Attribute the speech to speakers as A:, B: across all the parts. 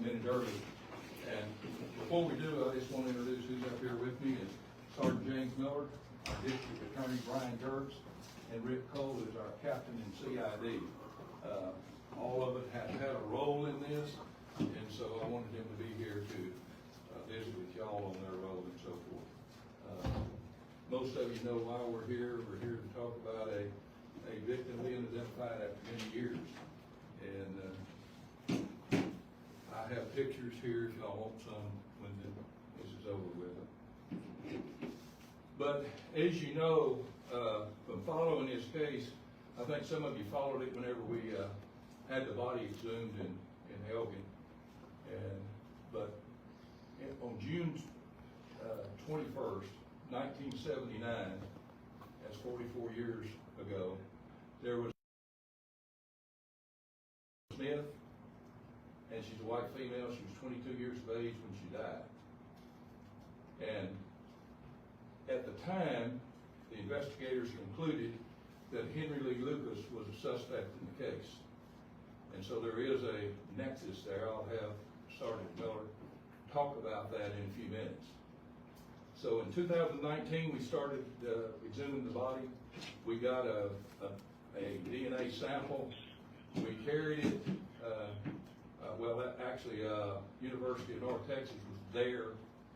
A: minute early. And before we do, I just want to introduce who's up here with me. Is Sergeant James Miller, our District Attorney Brian Gertz, and Rick Cole is our Captain in CID. All of it has had a role in this, and so I wanted them to be here to visit with y'all on their role and so forth. Most of you know why we're here. We're here to talk about a victim being identified after many years. And I have pictures here if y'all want some when this is over with. But as you know, from following this case, I think some of you followed it whenever we had the body exhumed in Elgin. But on June 21st, 1979, that's 44 years ago, there was Smith, and she's a white female. She was 22 years of age when she died. And at the time, the investigators concluded that Henry Lee Lucas was a suspect in the case. And so there is a nexus there. I'll have Sergeant Miller talk about that in a few minutes. So in 2019, we started exhuming the body. We got a DNA sample. We carried it. University of North Texas was there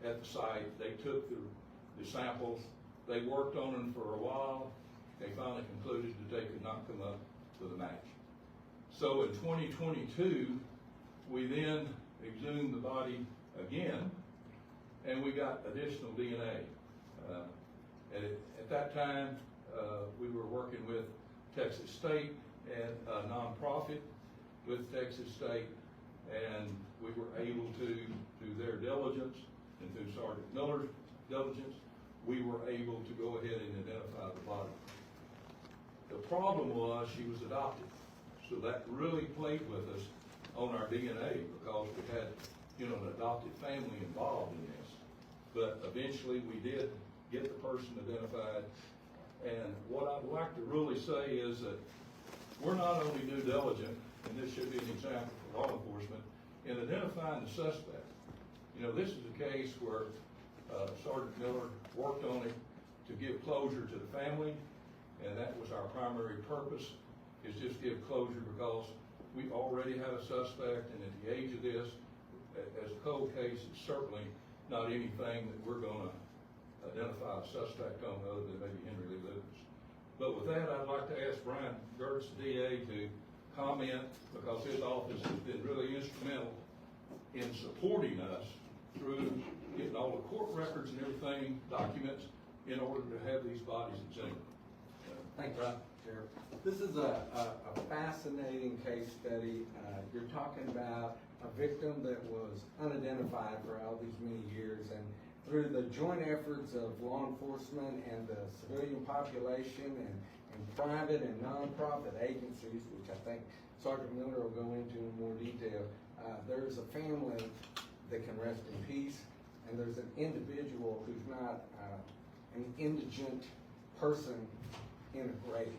A: at the site. They took the samples. They worked on them for a while. They finally concluded that they could not come up with a match. So in 2022, we then exhumed the body again, and we got additional DNA. At that time, we were working with Texas State and a nonprofit with Texas State, and we were able to, through their diligence and through Sergeant Miller's diligence, we were able to go ahead and identify the body. The problem was she was adopted, so that really played with us on our DNA because we had, an adopted family involved in this. But eventually we did get the person identified, and what I'd like to really say is that we're not only due diligent, and this should be an example for law enforcement, in identifying the suspect. This is a case where Sergeant Miller worked on it to give closure to the family, and that was our primary purpose, is just give closure because we already had a suspect, and at the age of this, as a cold case, it's certainly not anything that we're going to identify a suspect on other than maybe Henry Lee Lucas. But with that, I'd like to ask Brian Gertz, DA, to comment because his office has been really instrumental in supporting us through getting all the court records and everything, documents, in order to have these bodies examined.
B: Thanks, Sheriff. This is a fascinating case study. You're talking about a victim that was unidentified for all these many years, and through the joint efforts of law enforcement and the civilian population and private and nonprofit agencies, which I think Sergeant Miller will go into in more detail, there's a family that can rest in peace, and there's an individual who's not an indigent person in a grave.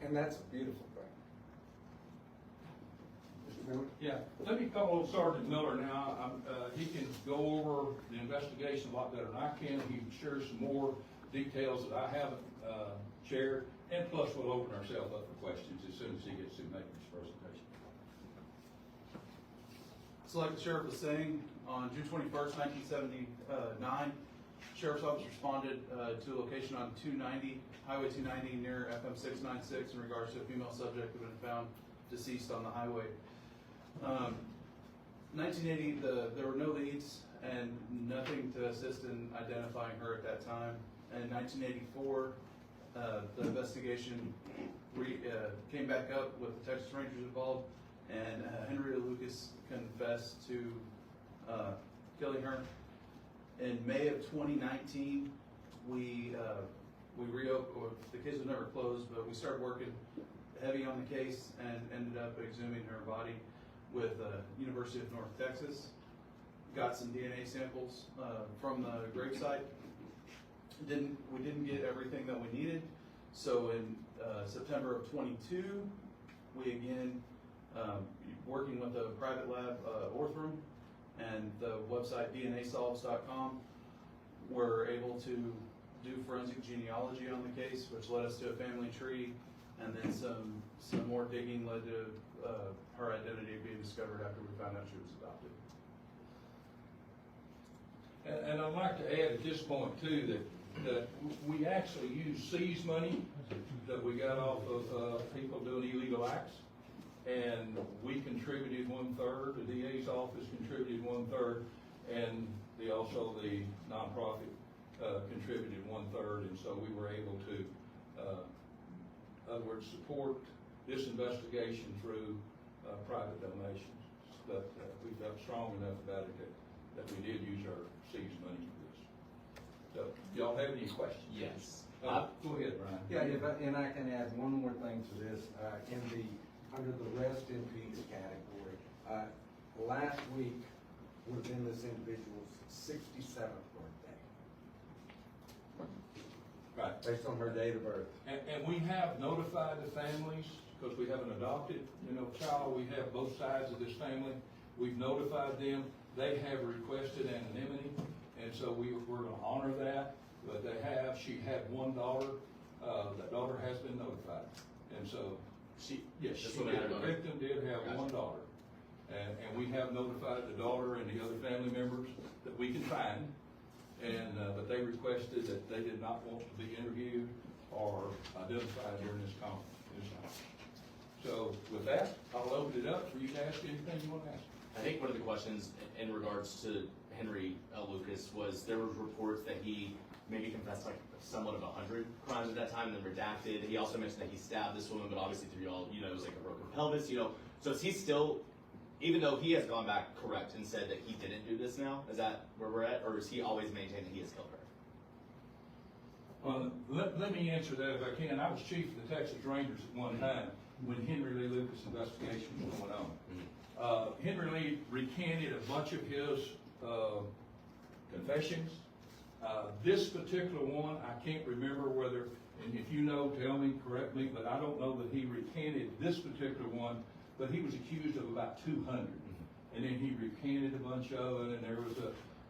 B: And that's a beautiful thing. Mr. Miller?
A: Yeah, let me call Sergeant Miller now. He can go over the investigation a lot better than I can. He can share some more details that I haven't shared, and plus we'll open ourselves up for questions as soon as he gets to make his presentation.
C: So like the Sheriff was saying, on June 21st, 1979, Sheriff's Office responded to a location on Highway 290 near FM 696 in regards to a female subject who had been found deceased on the highway. 1980, there were no leads and nothing to assist in identifying her at that time. And in 1984, the investigation came back up with the Texas Rangers involved, and Henry Lucas confessed to killing her. In May of 2019, we reopened, or the case was never closed, but we started working heavy on the case and ended up exhuming her body with University of North Texas. Got some DNA samples from the gravesite. We didn't get everything that we needed, so in September of 22, we again working with a private lab, Othram, and the website DNAsolves.com, we're able to do forensic genealogy on the case, which led us to a family tree, and then some more digging led to her identity being discovered after we found out she was adopted.
A: And I'd like to add at this point too, that we actually use seized money that we got off of people doing illegal acts. And we contributed 1/3, the DA's office contributed 1/3, and also the nonprofit contributed 1/3, and so we were able to, in other words, support this investigation through private donations. But we felt strong enough about it that we did use our seized money for this. So, y'all have any questions?
D: Yes.
A: Go ahead, Brian.
B: Yeah, and I can add one more thing to this, under the rest in peace category. Last week was in this individual's 67th birthday,
A: Right.
B: based on her date of birth.
A: And we have notified the families, because we have an adopted, child, we have both sides of this family. We've notified them, they have requested anonymity, and so we're gonna honor that, but she had one daughter, that daughter has been notified. And so, yes,
D: That's
A: she
D: what
A: did,
D: matters.
A: the victim did have
D: Gotcha.
A: one daughter. And we have notified the daughter and the other family members that we can find, but they requested that they did not want to be interviewed or identified during this conference. So with that, I'll open it up for you to ask anything you want to ask.
D: I think one of the questions in regards to Henry Lucas was there were reports that he maybe confessed like somewhat of 100 crimes at that time, and then redacted. He also mentioned that he stabbed this woman, but obviously through y'all, it was like a broken pelvis, So is he still, even though he has gone back correct and said that he didn't do this now, is that where we're at, or is he always maintained that he has killed her?
A: Well, let me answer that if I can. I was chief of the Texas Rangers at one time when Henry Lee Lucas investigation was going on. Henry Lee recanted a bunch of his confessions. This particular one, I can't remember whether, and if you know, tell me, correct me, but I don't know that he recanted this particular one, but he was accused of about 200. And then he recanted a bunch of it, and there was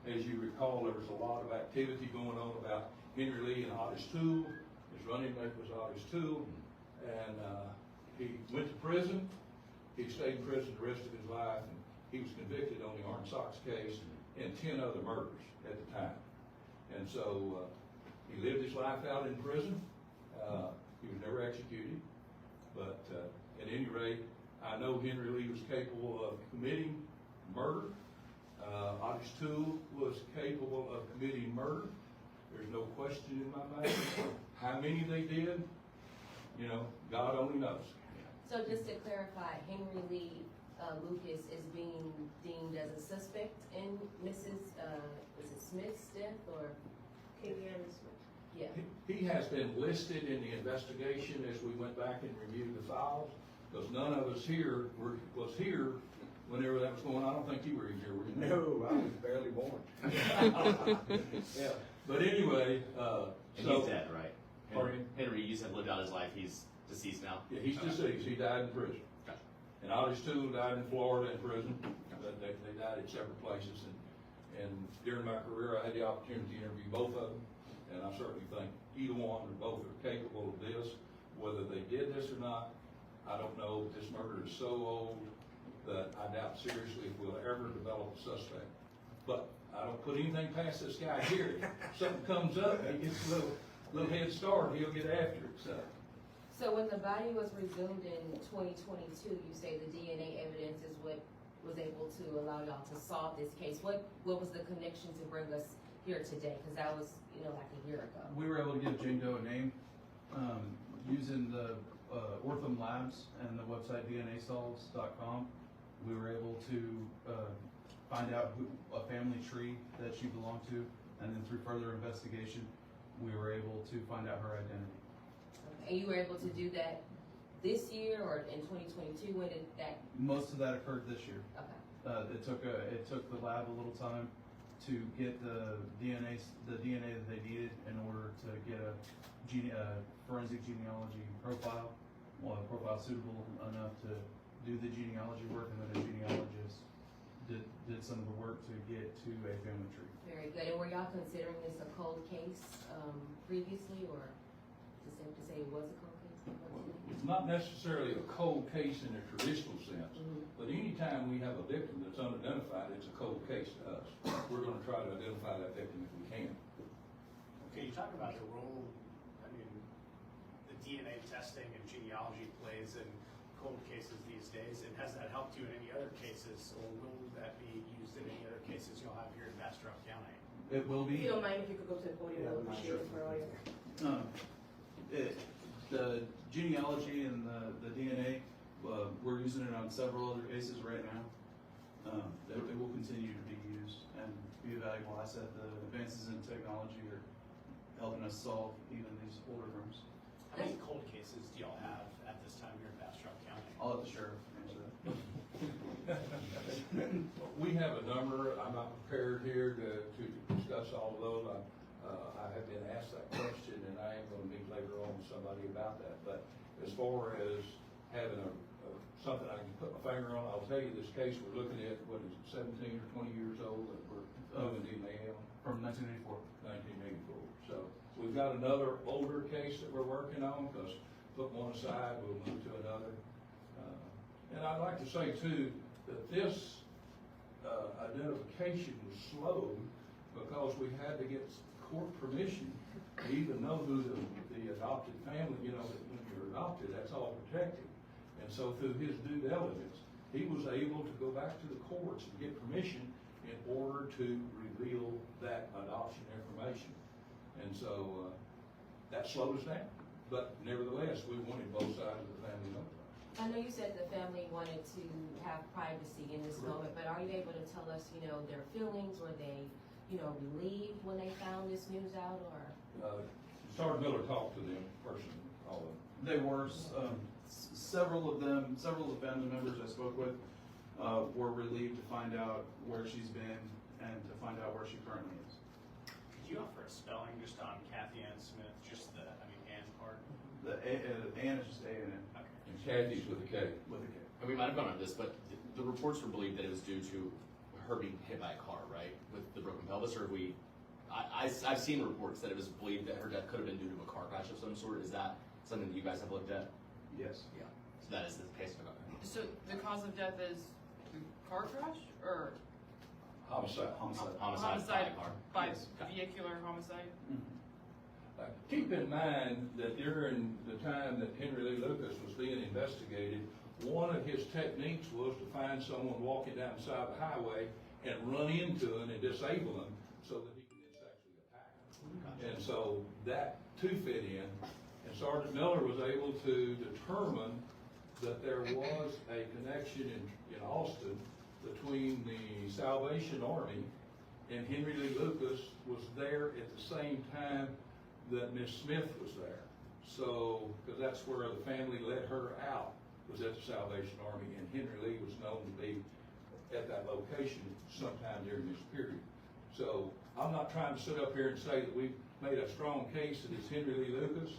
A: as you recall, there was a lot of activity going on about Henry Lee and Otis Toole. His running mate was Otis Toole, and he went to prison. He stayed in prison the rest of his life, and he was convicted on the Orange Sox case and 10 other murders at the time. And so he lived his life out in prison. He was never executed, but at any rate, I know Henry Lee was capable of committing murder. Otis Toole was capable of committing murder. There's no question in my mind. How many they did, God only knows.
E: So just to clarify, Henry Lee Lucas is being deemed as a suspect in Mrs. Is it Smith's death or Kenyatta Smith? Yeah.
A: He has been listed in the investigation as we went back and reviewed the files, because none of us here was here whenever that was going on. I don't think you were even here, were you?
B: No, I was barely born.
A: Yeah, but anyway,
D: And
A: so.
D: he's dead, right?
A: Pardon?
D: Henry, you said lived out his life. He's deceased now.
A: Yeah, he's deceased. He died in prison.
D: Gotcha.
A: And Otis Toole died in Florida in prison. They died at separate places. And during my career, I had the opportunity to interview both of them. And I certainly think either one or both are capable of this. Whether they did this or not, I don't know. But this murder is so old that I doubt seriously if we'll ever develop a suspect. But I don't put anything past this guy here. If something comes up, he gets a little head start, he'll get after it.
E: So when the body was resumed in 2022, you say the DNA evidence is what was able to allow y'all to solve this case. What was the connection to bring us here today? Because that was, like a year ago.
C: We were able to give Jane Doe a name using the Othram Labs and the website DNAsolves.com. We were able to find out a family tree that she belonged to, and then through further investigation, we were able to find out her identity.
E: Okay. And you were able to do that this year or in 2022? When did that?
C: Most of that occurred this year.
E: Okay.
C: It took the lab a little time to get the DNA that they needed in order to get a forensic genealogy profile, a profile suitable enough to do the genealogy work, and then it
E: Very good. And were y'all considering this a cold case, previously, or is it safe to say it was a cold case?
A: It's not necessarily a cold case in a traditional sense, but anytime we have a victim that's unidentified, it's a cold case to us. We're gonna try to identify that victim if we can.
F: Can you talk about the role, I mean, the DNA testing and genealogy plays in cold cases these days, and has that helped you in any other cases, or will that be used in any other cases you'll have here in Bastrop County?
C: It will
E: If
C: be.
E: you don't mind, if you could go to the podium, I would appreciate it for all you.
C: The genealogy and the DNA, we're using it on several other cases right now. It will continue to be used and be a valuable asset. The advances in technology are helping us solve even these older crimes.
F: How many cold cases do y'all have at this time here in Bastrop County?
C: I'll let the sheriff answer that.
A: We have a number. I'm not prepared here to discuss all of those. I have been asked that question, and I am gonna meet later on with somebody about that. But as far as having something I can put my finger on, I'll tell you this case we're looking at, what is it, 17 or 20 years old that we're doing DNA on?
C: From 1984.
A: 1984. So we've got another older case that we're working on, because put one aside, we'll move to another. And I'd like to say too, that this identification was slowed because we had to get court permission to even know who the adopted family, you know, that when you're adopted, that's all protected. And so through his due diligence, he was able to go back to the courts and get permission in order to reveal that adoption information. And so that slowed us down. But nevertheless, we wanted both sides of the family notified.
E: I know you said the family wanted to have privacy in this moment, but are you able to tell us, you know, their feelings? Were they, you know, relieved when they found this news out, or?
A: Sergeant Miller talked to them personally, all of them.
C: They were, several of the family members I spoke with were relieved to find out where she's been and to find out where she currently is.
F: Could you offer a spelling just on Kathy Ann Smith, just the, I mean, Ann part?
C: The Ann is just A-N-N.
F: Okay.
A: And Kathy's with a K.
C: With a K.
D: And we might have gone over this, but the reports were believed that it was due to her being hit by a car, right? With the broken pelvis, or have we, I've seen reports that it was believed that her death could have been due to a car crash of some sort. Is that something that you guys have looked at?
C: Yes.
D: Yeah. So that is the case.
G: So the cause of death is car crash or
A: Homicide.
C: Homicide.
D: Homicide by a car.
G: by
C: Yes.
G: vehicular homicide?
A: Keep in mind that during the time that Henry Lee Lucas was being investigated, one of his techniques was to find someone walking down the side of the highway and run into them and disable them so that he could then sexually attack them. And so that too fit in, and Sergeant Miller was able to determine that there was a connection in Austin between the Salvation Army and Henry Lee Lucas was there at the same time that Miss Smith was there. So, because that's where the family let her out, was at the Salvation Army, and Henry Lee was known to be at that location sometime during this period. So, I'm not trying to sit up here and say that we've made a strong case that it's Henry Lee Lucas.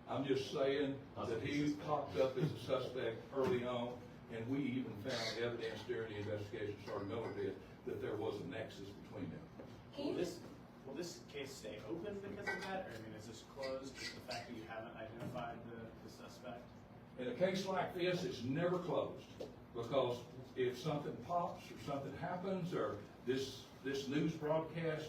A: I'm just saying that he popped up as a suspect early on, and we even found evidence during the investigation Sergeant Miller did that there was a nexus between them.
F: Will this case stay open because of that, or I mean, is this closed, just the fact that you haven't identified the suspect?
A: In a case like this, it's never closed, because if something pops or something happens, or this news broadcast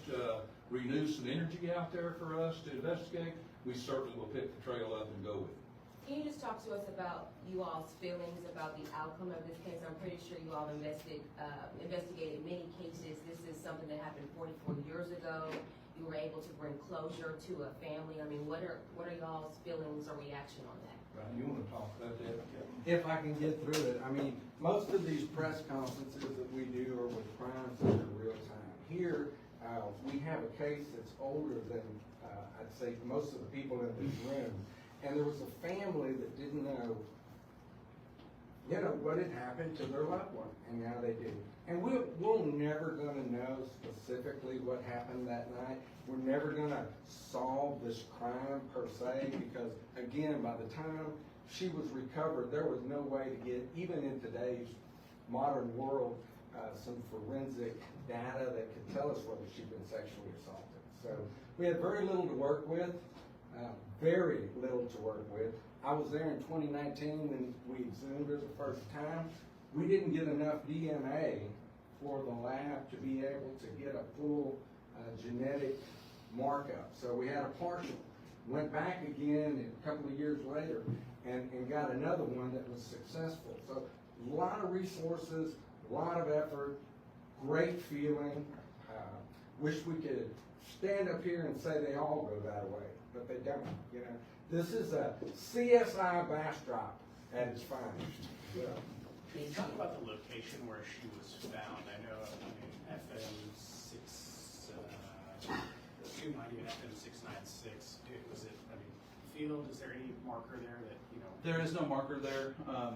A: renews some energy out there for us to investigate, we certainly will pick the trail up and go with it.
E: Can you just talk to us about you all's feelings about the outcome of this case? I'm pretty sure you all investigated many cases. This is something that happened 44 years ago. You were able to bring closure to a family. I mean, what are y'all's feelings or reaction on that?
A: Right, you want to talk about that?
B: If I can get through it, I mean, most of these press conferences that we do are with crimes that are real time. Here, we have a case that's older than, I'd say, most of the people in this room. And there was a family that didn't know, you know, what had happened to their loved one, and now they do. And we're never gonna know specifically what happened that night. We're never gonna solve this crime per se, because again, by the time she was recovered, there was no way to get, even in today's modern world, some forensic data that could tell us whether she'd been sexually assaulted. So we had very little to work with, very little to work with. I was there in 2019 when we exhumed her the first time. We didn't get enough DNA for the lab to be able to get a full genetic markup. So we had a partial. Went back again a couple of years later and got another one that was successful. So a lot of resources, a lot of effort, great feeling. Wish we could stand up here and say they all go that way, but they don't, you know. This is a CSI Bastrop at its finest. Yeah.
F: Can you talk about the location where she was found? I know, FM 290 and FM 696. Was it, field? Is there any marker there that, you know?
C: There is no marker there.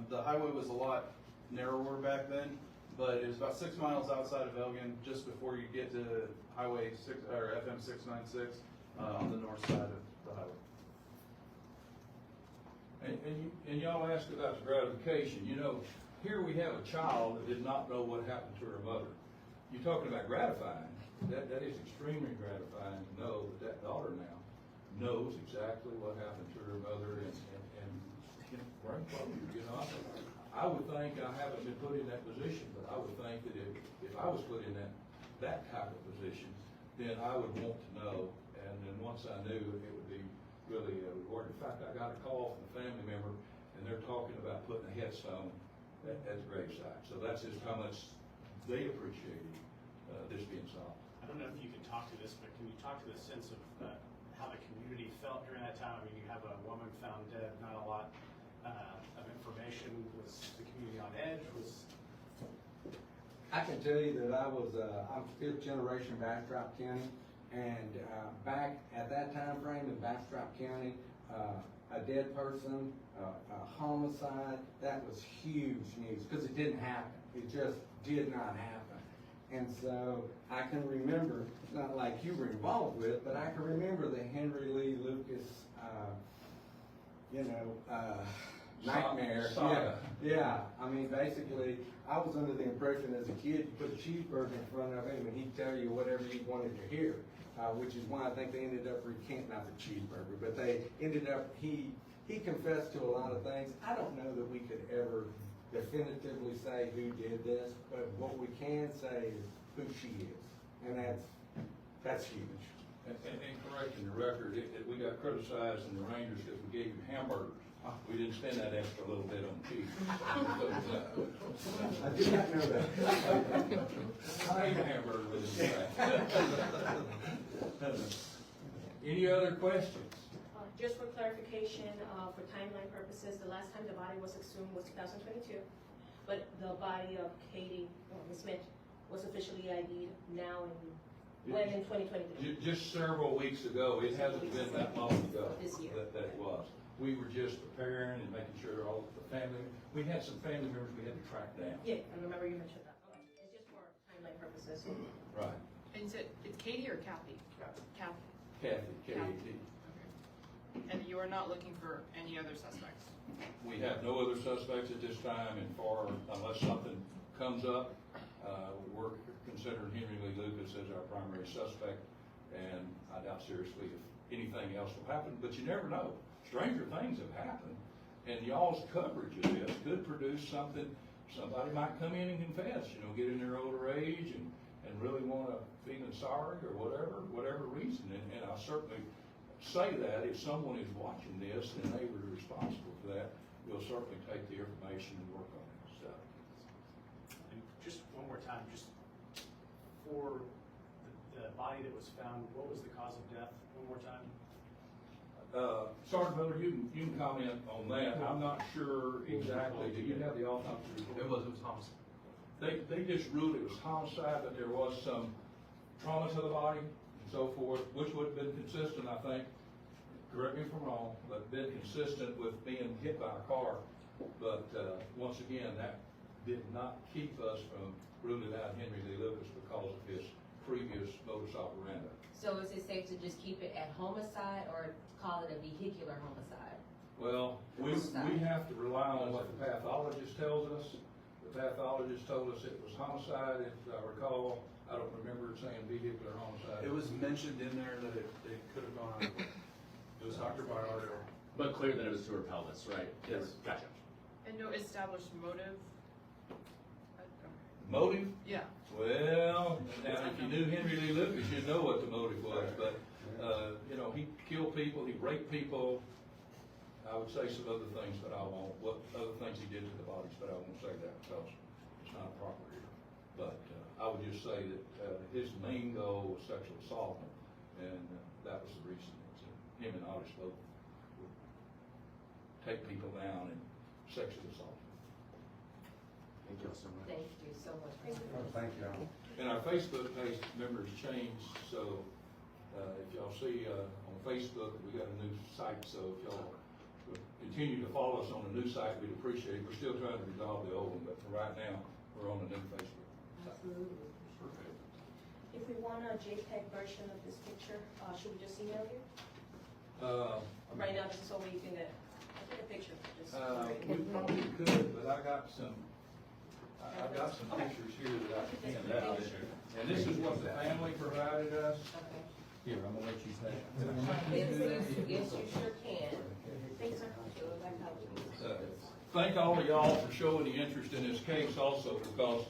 C: The highway was a lot narrower back then, but it was about 6 miles outside of Elgin, just before you get to Highway 6 or FM 696 on the north side of the highway.
A: And y'all asked about the gratification. You know, here we have a child that did not know what happened to her mother. You're talking about gratifying. That is extremely gratifying to know that daughter now knows exactly what happened to her mother and bring closure. You know, I would think, I haven't been put in that position, but I would think that if I was put in that type of position, then I would want to know. And then once I knew, it would be really rewarding. In fact, I got a call from a family member, and they're talking about putting a headstone at the gravesite. So that's just how much they appreciated this being solved.
F: I don't know if you can talk to this, but can you talk to the sense of how the community felt during that time? I mean, you have a woman found dead, not a lot of information. Was the community on edge?
B: I can tell you that I'm fifth generation Bastrop County, and back at that time frame in Bastrop County, a dead person, a homicide, that was huge news because it didn't happen. It just did not happen. And so I can remember, not like you were involved with, but I can remember the Henry Lee Lucas, nightmare.
A: Saga.
B: Yeah. I mean, basically, I was under the impression as a kid, you put a cheeseburger in front of him and he'd tell you whatever you wanted to hear, which is why I think they ended up recanting, not the cheeseburger, but they ended up, he confessed to a lot of things. I don't know that we could ever definitively say who did this, but what we can say is who she is, and that's huge.
A: And correcting the record, we got criticized in the Rangers because we gave you hamburgers. We didn't spend that extra little bit on cheese.
B: I did not know that.
A: I ate a hamburger with it. Any other questions?
H: Just for clarification, for timeline purposes, the last time the body was exhumed was 2022, but the body of Katie, Ms. Smith, was officially ID'd now in 2023?
A: Just several weeks ago. It hasn't been that long ago.
H: This year.
A: That it was. We were just preparing and making sure all the family, we had some family members we had to track down.
H: Yeah, I remember you mentioned that. Okay, it's just for timeline purposes.
A: Right.
G: And is it Katie or Kathy? Kathy.
A: Kathy, K-A-T.
G: And you are not looking for any other suspects?
A: We have no other suspects at this time, and unless something comes up, we're considering Henry Lee Lucas as our primary suspect, and I doubt seriously if anything else will happen, but you never know. Stranger things have happened, and y'all's coverage of this could produce something. Somebody might come in and confess, get in their older age and really want to feeling sorry or whatever reason, and I certainly say that if someone is watching this and they were responsible for that, we'll certainly take the information and work on it. So,
F: And just one more time, just for the body that was found, what was the cause of death? One more time.
A: Sergeant Miller, you can comment on that. I'm not sure exactly. Do you have the autopsy report?
C: It was homicide.
A: They just ruled it was homicide, but there was some trauma to the body and so forth, which would have been consistent, I think, correct me if I'm wrong, but been consistent with being hit by a car. But once again, that did not keep us from ruling out Henry Lee Lucas because of his previous modus operandi.
E: So is it safe to just keep it at homicide or call it a vehicular homicide?
A: Well, we have to rely on what the pathologist tells us. The pathologist told us it was homicide, if I recall. I don't remember it saying vehicular homicide.
C: It was mentioned in there that it could have gone, it was Dr. Byardo.
D: But clear that it was to her pelvis, right?
C: Yes.
D: Gotcha.
G: And no established motive?
A: Motive?
G: Yeah.
A: Well, now, if you knew Henry Lee Lucas, you'd know what the motive was, but, you know, he killed people, he raped people. I would say some other things, but I won't, what other things he did to the bodies, but I won't say that because it's not proper here. But, I would just say that, his main goal was sexual assault, and that was the reason. Him and Otis both would take people down and sexually assault.
D: Thank you all so much.
E: Thank you so much.
B: Thank you.
A: And our Facebook page members changed, so, if y'all see, on Facebook, we got a new site, so if y'all would continue to follow us on the new site, we'd appreciate it. We're still trying to resolve the old one, but for right now, we're on the new Facebook site.
E: Absolutely.
H: If we want a JPEG version of this picture, should we just email you? Right now, just so we can get, take a picture. Just
A: We probably could, but I've got some pictures here that I can hand out. And this is what the family provided us.
E: Okay.
B: Here, I'm gonna let you say it.
E: Yes, you sure can.
H: Thanks, sir.
A: Thank all of y'all for showing the interest in this case also, because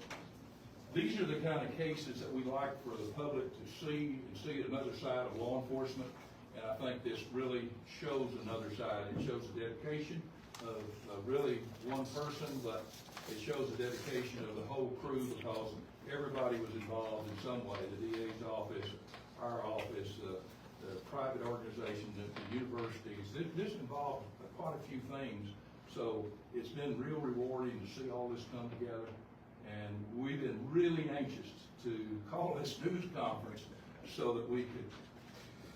A: these are the kind of cases that we like for the public to see and see another side of law enforcement. And I think this really shows another side. It shows the dedication of really one person, but it shows the dedication of the whole crew because everybody was involved in some way. The DA's office, our office, the private organizations, the universities. This involved quite a few things. So it's been real rewarding to see all this come together. And we've been really anxious to call this news conference so that we could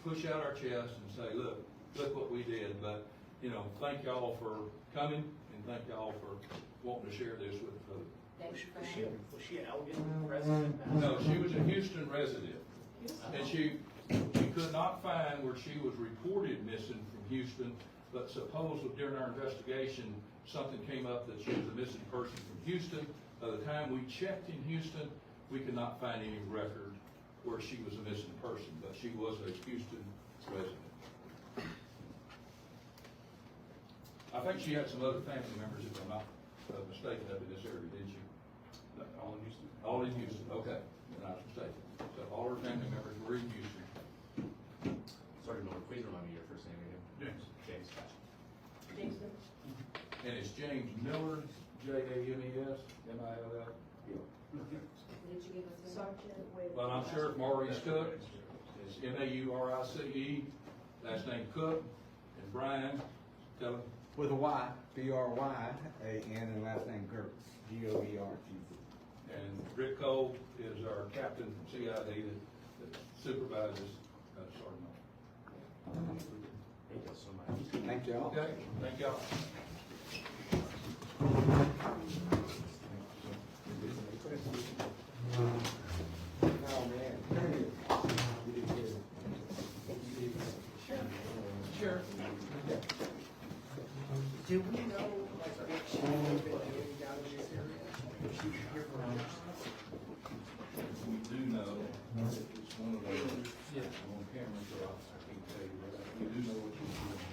A: push out our chest and say, look what we did. But, you know, thank y'all for coming and thank y'all for wanting to share this with the public.
E: Thank you for having us.
F: Was she an Elgin resident?
A: No, she was a Houston resident. And she could not find where she was reported missing from Houston, but supposedly during our investigation, something came up that she was a missing person from Houston. By the time we checked in Houston, we could not find any record where she was a missing person, but she was a Houston resident. I think she had some other family members, if I'm not mistaken, up in this area, didn't she?
C: All in Houston.
A: All in Houston, okay, then I was mistaken. So all her family members were in Houston.
D: Sorry, Miller, please remind me your first name again.
A: James.
D: James, gotcha.
H: Jason?
A: And it's James Miller, James, Mill.
E: Did you give us a
H: Sergeant Wade.
A: Well, I'm sure Maurice Cook, it's Maurice, last name Cook, and Brian, tell him.
B: With a Y, B-R-Y-A-N, and last name Gertz, G-O-E-R-T-Z.
A: And Rick Cole is our captain from CID that supervises Sergeant.
D: Thank you all so much.
B: Thank y'all.
A: Okay, thank y'all.
B: Oh, man.
A: Sure.
F: Do we know, like, which living down in this area? If she was here for a
A: We do know, it's one of those, on camera, so I can't tell you, but we do know what she's doing.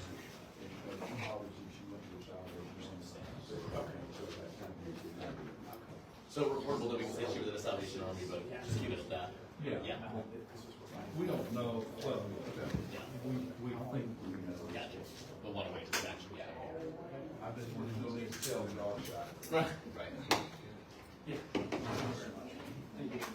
A: And obviously, she went to the Salvation Army.
D: So reportable living say she was in the Salvation Army, but just keep it at that.
A: Yeah.
D: Yeah.
A: We don't know, well,
D: Yeah.
A: we think we know.
D: Gotcha. But want to wait to the action. Yeah.
A: I just want to know these tell the dark side.
D: Right.